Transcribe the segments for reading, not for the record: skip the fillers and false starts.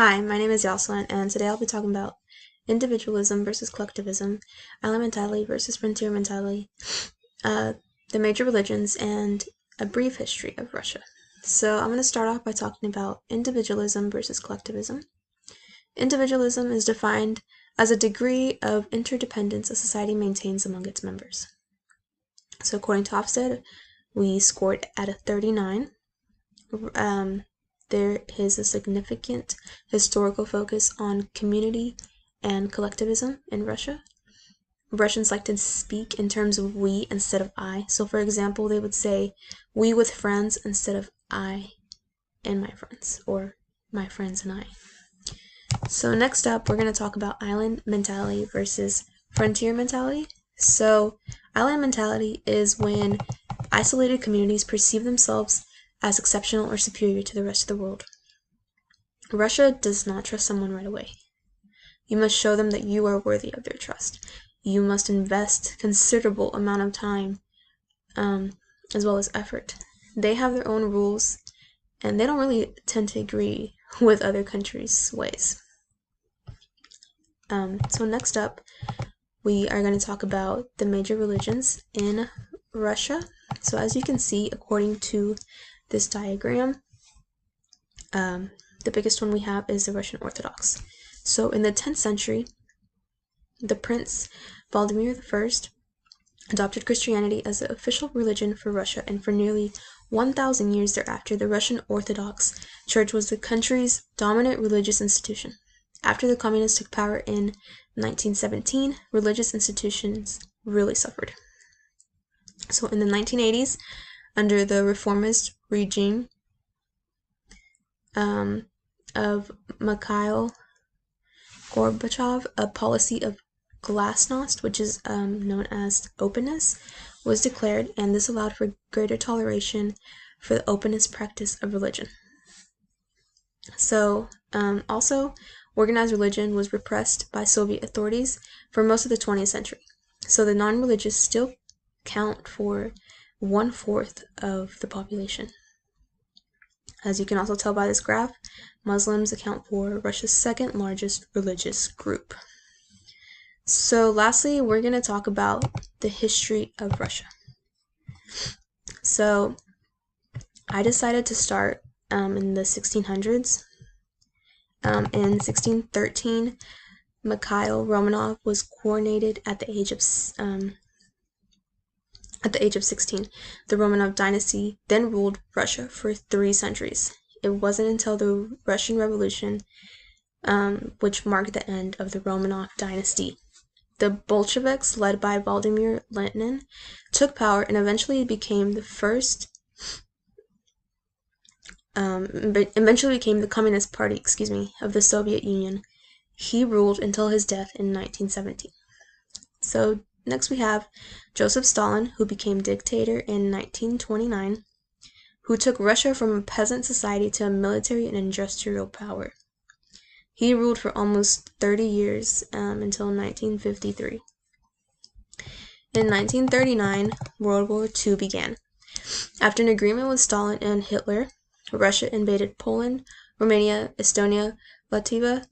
Hi, my name is Yoselin, and today I'll be talking about individualism versus collectivism, island mentality versus frontier mentality, uh, the major religions, and a brief history of Russia. So I'm going to start off by talking about individualism versus collectivism. Individualism is defined as a degree of interdependence a society maintains among its members. So according to Hofstede, we scored at a 39. There is a significant historical focus on community and collectivism in Russia. Russians like to speak in terms of we instead of I. So, for example, they would say we with friends instead of I and my friends, or my friends and I. So, next up, we're going to talk about island mentality versus frontier mentality. So, island mentality is when isolated communities perceive themselves as exceptional or superior to the rest of the world. Russia does not trust someone right away. You must show them that you are worthy of their trust. You must invest considerable amount of time, as well as effort. They have their own rules, and they don't really tend to agree with other countries' ways. So next up, we are going to talk about the major religions in Russia. So as you can see, according to this diagram, the biggest one we have is the Russian Orthodox. So in the 10th century, the Prince Vladimir I adopted Christianity as the official religion for Russia, and for nearly 1,000 years thereafter, the Russian Orthodox Church was the country's dominant religious institution. After the communists took power in 1917, religious institutions really suffered. So in the 1980s, under the reformist regime of Mikhail Gorbachev, a policy of glasnost, which is known as openness, was declared, and this allowed for greater toleration for the openness practice of religion. So, also, organized religion was repressed by Soviet authorities for most of the 20th century. So the non-religious still count for 1/4 of the population. As you can also tell by this graph, Muslims account for Russia's second largest religious group. So lastly, we're going to talk about the history of Russia. So I decided to start in the 1600s. In 1613, Mikhail Romanov was coronated at the age of 16. The Romanov dynasty then ruled Russia for 3 centuries. It wasn't until the Russian Revolution, which marked the end of the Romanov dynasty. The Bolsheviks, led by Vladimir Lenin, took power and eventually became the Communist Party, of the Soviet Union. He ruled until his death in 1917. So next we have Joseph Stalin, who became dictator in 1929, who took Russia from a peasant society to a military and industrial power. He ruled for almost 30 years until 1953. In 1939, World War II began. After an agreement with Stalin and Hitler, Russia invaded Poland, Romania, Estonia, Latvia,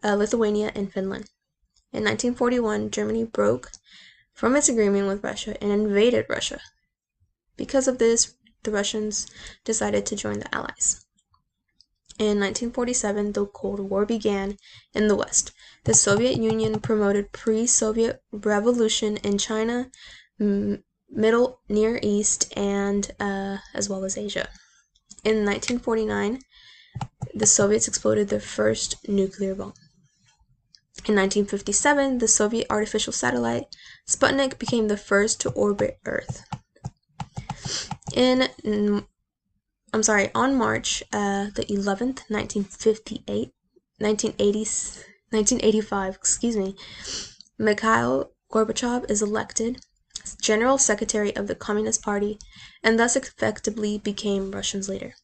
Lithuania, and Finland. In 1941, Germany broke from its agreement with Russia and invaded Russia. Because of this, the Russians decided to join the Allies. In 1947, the Cold War began in the West. The Soviet Union promoted pre-Soviet revolution in China, Middle Near East, and as well as Asia. In 1949, the Soviets exploded their first nuclear bomb. In 1957, the Soviet artificial satellite Sputnik became the first to orbit Earth. On March the 11th, 1985, Mikhail Gorbachev is elected General Secretary of the Communist Party and thus effectively became Russia's leader.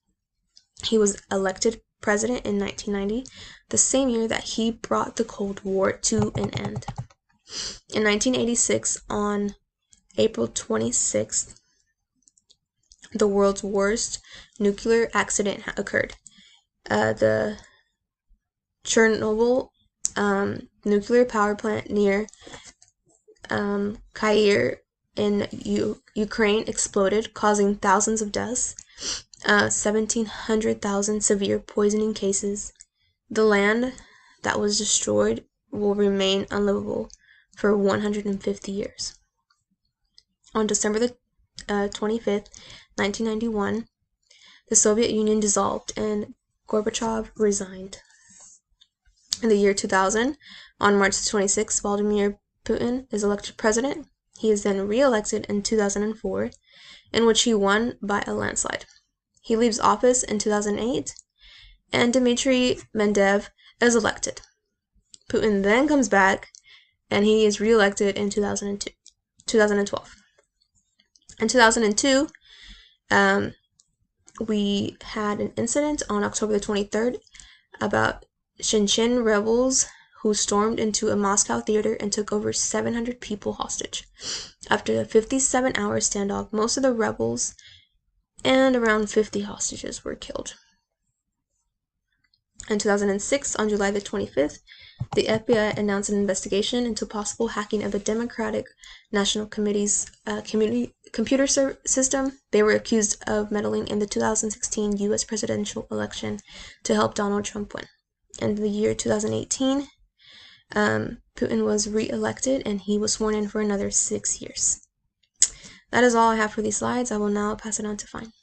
He was elected president in 1990, the same year that he brought the Cold War to an end. In 1986, on April 26th, the world's worst nuclear accident occurred. The Chernobyl nuclear power plant near Kyiv in Ukraine exploded, causing thousands of deaths, 1,700,000 severe poisoning cases. The land that was destroyed will remain unlivable for 150 years. On December the 25th, 1991, the Soviet Union dissolved and Gorbachev resigned. In the year 2000, on March 26, Vladimir Putin is elected president. He is then re-elected in 2004, in which he won by a landslide. He leaves office in 2008, and Dmitry Medvedev is elected. Putin then comes back, and he is re-elected in 2012. In 2002, we had an incident on October the 23rd about Chechen rebels who stormed into a Moscow theater and took over 700 people hostage. After a 57-hour standoff, most of the rebels and around 50 hostages were killed. In 2006, on July the 25th, the FBI announced an investigation into possible hacking of the Democratic National Committee's computer system. They were accused of meddling in the 2016 U.S. presidential election to help Donald Trump win. In the year 2018, Putin was re-elected and he was sworn in for another 6 years. That is all I have for these slides. I will now pass it on to Fine.